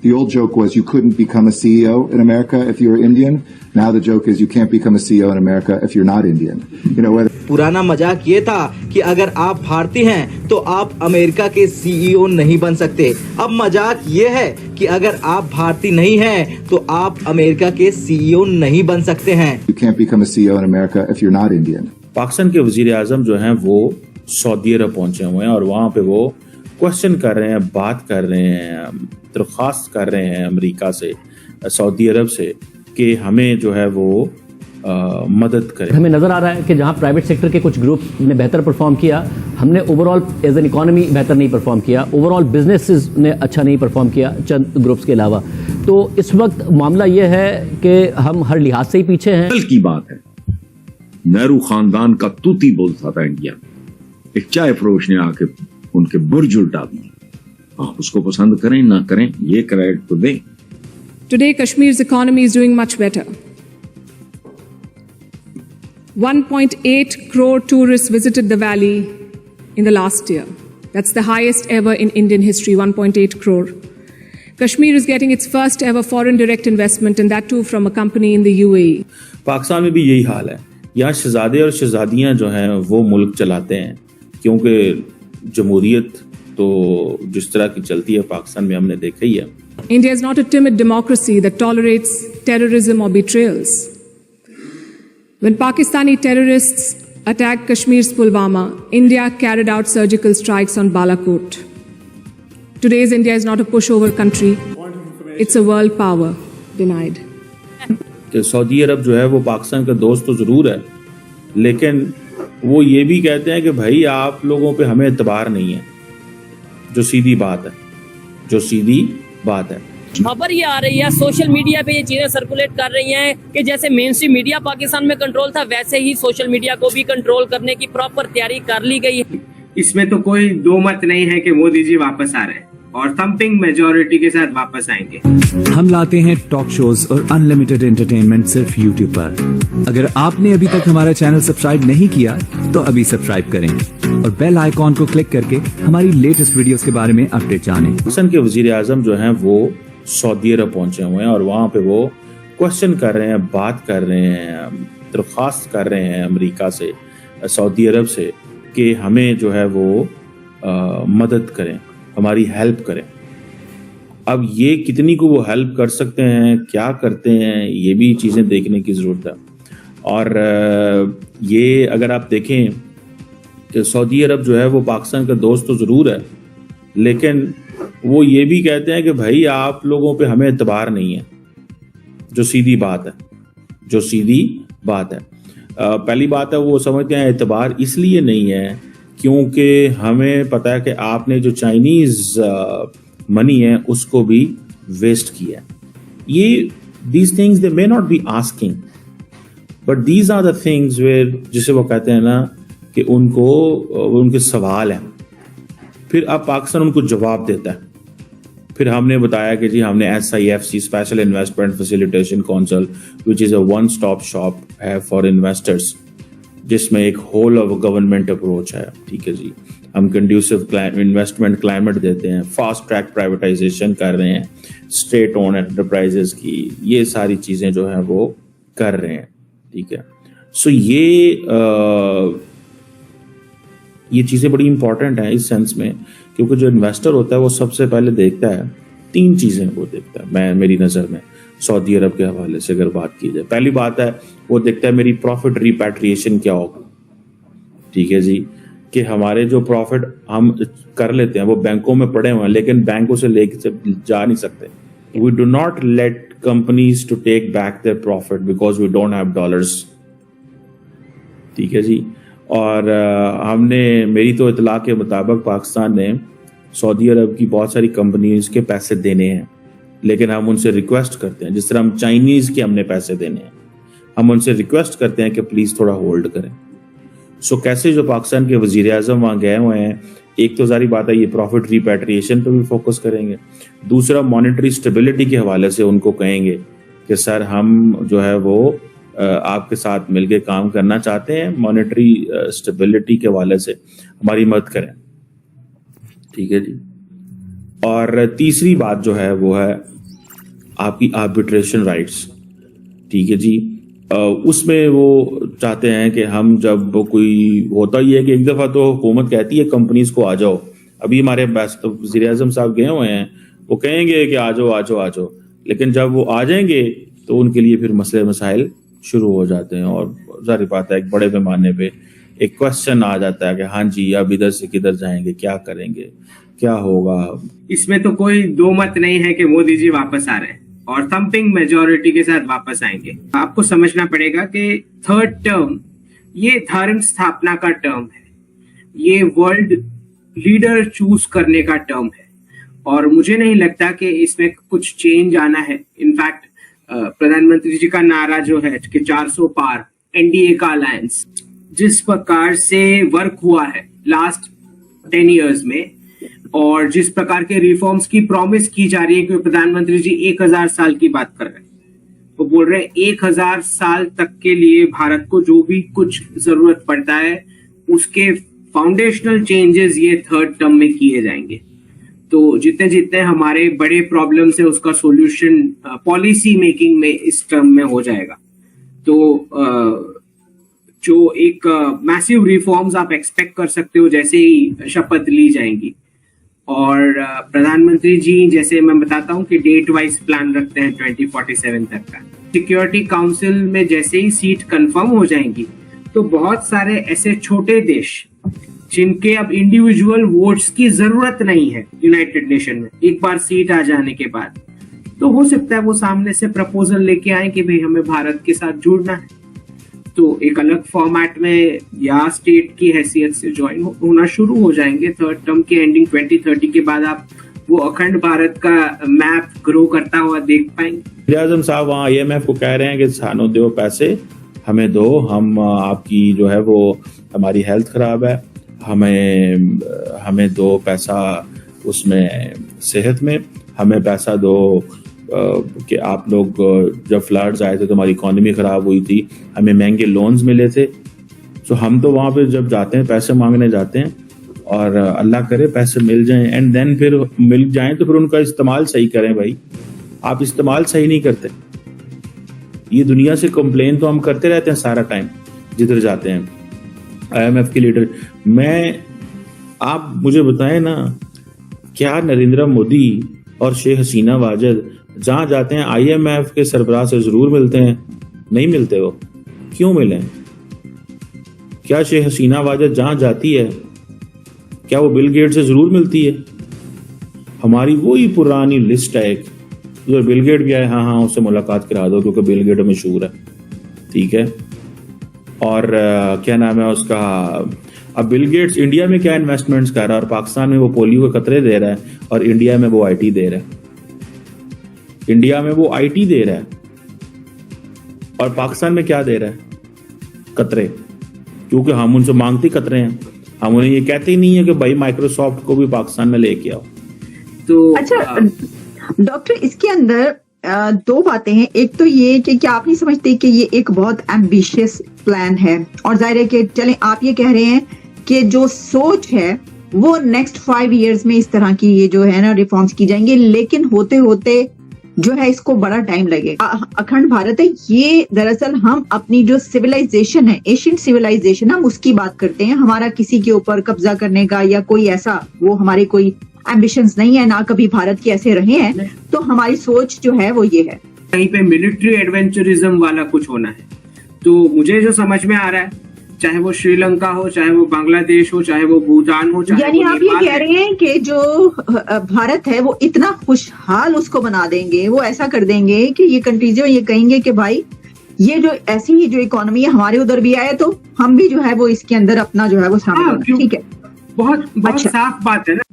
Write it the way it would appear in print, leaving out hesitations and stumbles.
The old joke was you couldn't become a CEO in America if you were Indian. Now the joke is you can't become a CEO in America if you're not Indian. पुराना मजाक ये था कि अगर आप भारतीय हैं तो आप अमेरिका के सीईओ नहीं बन सकते। अब मजाक ये है कि अगर आप भारतीय नहीं हैं तो आप अमेरिका के सीईओ नहीं बन सकते हैं। You can't become a CEO in America if you're not Indian. Pakistan के वजीर आजम जो हैं वो सऊदी अरब पहुंचे हुए हैं और वहां पे वो क्वेश्चन कर रहे हैं, बात कर रहे हैं, दरख्वास्त कर रहे हैं अमेरिका से, सऊदी अरब से कि हमें जो है वो मदद करें। हमें नजर आ रहा है कि जहां प्राइवेट सेक्टर के कुछ ग्रुप ने बेहतर परफॉर्म किया, हमने ओवरऑल एज एन इकोनॉमी बेहतर नहीं परफॉर्म किया, ओवरऑल बिजनेसेस ने अच्छा नहीं परफॉर्म किया चंद ग्रुप्स के अलावा। तो इस वक्त मामला यह है कि हम हर लिहाज से ही पीछे हैं। कल की बात है, नेहरू खानदान का तूती बोलता था इंडिया, एक चाय फरोश ने आके उनके बुर्ज उल्टा दिए। आप उसको पसंद करें ना करें, ये क्रेडिट तो दें। Today, Kashmir's economy is doing much better. 1.8 crore tourists visited the valley in the last year. That's the highest ever in Indian history, 1.8 crore. Kashmir is getting its first ever foreign direct investment, and that too from a company in the UAE. Pakistan में भी यही हाल है। यहाँ शहजादे और शहजादियाँ जो हैं वो मुल्क चलाते हैं, क्योंकि जमहूरियत तो जिस तरह की चलती है पाकिस्तान में हमने देखा ही है। India is not a timid democracy that tolerates terrorism or betrayals. When Pakistani terrorists attacked Kashmir's Pulwama, India carried out surgical strikes on Balakot. Today's India is not a pushover country. It's a world power denied. कि Saudi अरब जो है वो पाकिस्तान का दोस्त तो जरूर है, लेकिन वो ये भी कहते हैं कि भाई आप लोगों पे हमें एतबार नहीं है, जो सीधी बात है, जो सीधी बात है। खबर ये आ रही है, सोशल मीडिया पे ये चीजें सर्कुलेट कर रही हैं कि जैसे मेन स्ट्रीम मीडिया पाकिस्तान में कंट्रोल था, वैसे ही सोशल मीडिया को भी कंट्रोल करने की प्रॉपर तैयारी कर ली गई है। इसमें तो कोई दो मत नहीं है कि मोदी जी वापस आ रहे हैं और थम्पिंग मेजॉरिटी के साथ वापस आएंगे। हम लाते हैं टॉक शोज और अनलिमिटेड एंटरटेनमेंट सिर्फ यूट्यूब पर। अगर आपने अभी तक हमारा चैनल सब्सक्राइब नहीं किया तो अभी सब्सक्राइब करें और बेल आइकॉन को क्लिक करके हमारी लेटेस्ट वीडियोस के बारे में अपडेट जानें। पाकिस्तान के वजीर आजम जो हैं वो सऊदी अरब पहुंचे हुए हैं और वहां पे वो क्वेश्चन कर रहे हैं, बात कर रहे हैं, दरख्वास्त कर रहे हैं अमेरिका से, सऊदी अरब से कि हमें जो है वो मदद करें, हमारी हेल्प करें। अब ये कितनी को वो हेल्प कर सकते हैं, क्या करते हैं, ये भी चीज़ें देखने की ज़रूरत है। और ये अगर आप देखें कि सऊदी अरब जो है वो पाकिस्तान का दोस्त तो ज़रूर है, लेकिन वो ये भी कहते हैं कि भाई आप लोगों पे हमें एतबार नहीं है, जो सीधी बात है, जो सीधी बात है। पहली बात है वो समझते हैं एतबार इसलिए नहीं है क्योंकि हमें पता है कि आपने जो चाइनीज़ मनी है उसको भी वेस्ट किया। ये these things they may not be asking, but these are the things where, जिसे वो कहते हैं ना कि उनके सवाल हैं, फिर अब पाकिस्तान उनको जवाब देता है। फिर हमने बताया कि जी हमने SIFC special investment facilitation council which is a one stop shop है फॉर इन्वेस्टर्स, जिसमें एक होल ऑफ गवर्नमेंट अप्रोच है। ठीक है जी, हम कंड्यूसिव इन्वेस्टमेंट क्लाइमेट देते हैं, फास्ट ट्रैक प्राइवेटाइजेशन कर रहे हैं, स्टेट ओन एंटरप्राइजेस की, ये सारी चीज़ें जो हैं वो कर रहे हैं। ठीक है, सो ये चीज़ें बड़ी इंपॉर्टेंट हैं इस सेंस में, क्योंकि जो इन्वेस्टर होता है वो सबसे पहले देखता है, तीन चीज़ें वो देखता है मेरी नज़र में सऊदी अरब के हवाले से अगर बात की जाए। पहली बात है वो देखता है मेरी प्रॉफिट रिपैट्रिएशन क्या होगा। ठीक है जी, कि हमारे जो प्रॉफिट हम कर लेते हैं वो बैंकों में पड़े हुए हैं, लेकिन बैंकों से लेके जा नहीं सकते। We do not let companies to take back their profit because we don't have dollars. ठीक है जी, और मेरी तो इतला के मुताबिक पाकिस्तान ने सऊदी अरब की बहुत सारी कंपनीज के पैसे देने हैं, लेकिन हम उनसे रिक्वेस्ट करते हैं, जिस तरह हम चाइनीज़ के हमने पैसे देने हैं, हम उनसे रिक्वेस्ट करते हैं कि प्लीज़ थोड़ा होल्ड करें। सो कैसे जो पाकिस्तान के वज़ीर आज़म वहाँ गए हुए हैं, एक तो जारी बात है ये प्रॉफिट रिपैट्रिएशन पे भी फोकस करेंगे, दूसरा मॉनेटरी स्टेबिलिटी के हवाले से उनको कहेंगे कि सर हम जो है वो आपके साथ मिलके काम करना चाहते हैं, मॉनेटरी स्टेबिलिटी के हवाले से हमारी मदद करें। ठीक है जी, और तीसरी बात जो है वो है आपकी आर्बिट्रेशन राइट्स। ठीक है जी, उसमें वो चाहते हैं कि हम जब कोई होता ही है कि एक दफ़ा तो हुकूमत कहती है कंपनीज को आ जाओ, अभी हमारे वज़ीर आज़म साहब गए हुए हैं, वो कहेंगे कि आ जाओ आ जाओ आ जाओ, लेकिन जब वो आ जाएंगे तो उनके लिए फिर मसले मसाइल शुरू हो जाते हैं और जाहिर बात है एक बड़े पैमाने पे एक क्वेश्चन आ जाता है कि हाँ जी अब इधर से किधर जाएंगे, क्या करेंगे, क्या होगा। इसमें तो कोई दो मत नहीं है कि मोदी जी वापस आ रहे हैं और थम्पिंग मेजोरिटी के साथ वापस आएंगे। आपको समझना पड़ेगा कि थर्ड टर्म ये धर्म स्थापना का टर्म है, ये वर्ल्ड लीडर चूज करने का टर्म है और मुझे नहीं लगता कि इसमें कुछ चेंज आना है। इनफैक्ट प्रधानमंत्री जी का नारा जो है कि 400 पार एनडीए का अलायंस, जिस प्रकार से वर्क हुआ है लास्ट 10 इयर्स में और जिस प्रकार के रिफॉर्म्स की प्रॉमिस की जा रही है कि प्रधानमंत्री जी 1000 साल की बात कर रहे हैं, वो बोल रहे हैं 1000 साल तक के लिए भारत को जो भी कुछ जरूरत पड़ता है उसके फाउंडेशनल चेंजेस ये थर्ड टर्म में किए जाएंगे। तो जितने जितने हमारे बड़े प्रॉब्लम्स है उसका सॉल्यूशन पॉलिसी मेकिंग में इस टर्म में हो जाएगा। तो जो एक मैसिव रिफॉर्म्स आप एक्सपेक्ट कर सकते हो जैसे ही शपथ ली जाएंगी। और प्रधानमंत्री जी जैसे मैं बताता हूं कि डेट वाइज प्लान रखते हैं 2047 तक का। सिक्योरिटी काउंसिल में जैसे ही सीट कंफर्म हो जाएंगी तो बहुत सारे ऐसे छोटे देश जिनके अब इंडिविजुअल वोट्स की जरूरत नहीं है यूनाइटेड नेशन में, एक बार सीट आ जाने के बाद तो हो सकता है वो सामने से प्रपोजल लेके आए कि भाई हमें भारत के साथ जुड़ना है, तो एक अलग फॉर्मेट में या स्टेट की हैसियत से ज्वाइन होना शुरू हो जाएंगे। थर्ड टर्म के एंडिंग 2030 के बाद आप वो अखंड भारत का मैप ग्रो करता हुआ देख पाएंगे। आजम साहब वहाँ IMF को कह रहे हैं कि सानो दो पैसे हमें दो, हम आपकी जो है वो हमारी हेल्थ खराब है, हमें दो पैसा उसमें सेहत में, हमें पैसा दो कि आप लोग जब फ्लड्स आए थे तो हमारी इकोनॉमी खराब हुई थी, हमें महंगे लोन्स मिले थे। तो हम तो वहां पे जब जाते हैं पैसे मांगने जाते हैं और अल्लाह करे पैसे मिल जाएं एंड देन फिर मिल जाएं तो फिर उनका इस्तेमाल सही करें। भाई आप इस्तेमाल सही नहीं करते, ये दुनिया से कंप्लेन तो हम करते रहते हैं सारा टाइम जिधर जाते हैं। IMF के लीडर आप मुझे बताएं ना, क्या नरेंद्र मोदी और शेख हसीना वाजिद जहां जाते हैं IMF के सरबराह से जरूर मिलते हैं? नहीं मिलते। वो क्यों मिले? क्या शेख हसीना वाजिद जहां जाती है क्या वो बिल गेट से जरूर मिलती है? हमारी वही पुरानी लिस्ट है एक, जो बिल गेट गया है हाँ उससे मुलाकात करा दो क्योंकि बिल गेट मशहूर है, ठीक है। और क्या नाम है उसका, अब बिल गेट्स इंडिया में क्या इन्वेस्टमेंट्स कर रहा है और पाकिस्तान में वो पोलियो के कतरे दे रहा है और इंडिया में वो IT दे रहा है। इंडिया में वो IT दे रहा है और पाकिस्तान में क्या दे रहा है? कतरे, क्योंकि हम उनसे मांगते कतरे हैं, हम उन्हें ये कहते ही नहीं है कि भाई माइक्रोसॉफ्ट को भी पाकिस्तान में लेके आओ। तो अच्छा डॉक्टर, इसके अंदर दो बातें हैं। एक तो ये कि क्या आप नहीं समझते कि ये एक बहुत एम्बिशियस प्लान है, और जाहिर है कि चलें आप ये कह रहे हैं कि जो सोच है वो नेक्स्ट 5 इयर्स में इस तरह की ये जो है ना रिफॉर्म्स की जाएंगे, लेकिन होते होते जो है इसको बड़ा टाइम लगेगा। अखंड भारत है ये, दरअसल हम अपनी जो सिविलाइजेशन है, एशियन सिविलाइजेशन, हम उसकी बात करते हैं। हमारा किसी के ऊपर कब्जा करने का या कोई ऐसा वो हमारे कोई एम्बिशंस नहीं है, ना कभी भारत के ऐसे रहे हैं। तो हमारी सोच जो है वो ये है, कहीं पे मिलिट्री एडवेंचरिज्म वाला कुछ होना है। तो मुझे जो समझ में आ रहा है, चाहे वो श्रीलंका हो, चाहे वो बांग्लादेश हो, चाहे वो भूटान हो, चाहे यानी आप ये कह रहे हैं कि जो भारत है वो इतना खुशहाल उसको बना देंगे, वो ऐसा कर देंगे कि ये कंट्रीज जो ये कहेंगे कि भाई ये जो ऐसी ही जो इकोनॉमी है हमारे उधर भी आए तो हम भी जो है वो इसके अंदर अपना जो है वो शामिल। ठीक है, बहुत अच्छा। साफ बात है ना।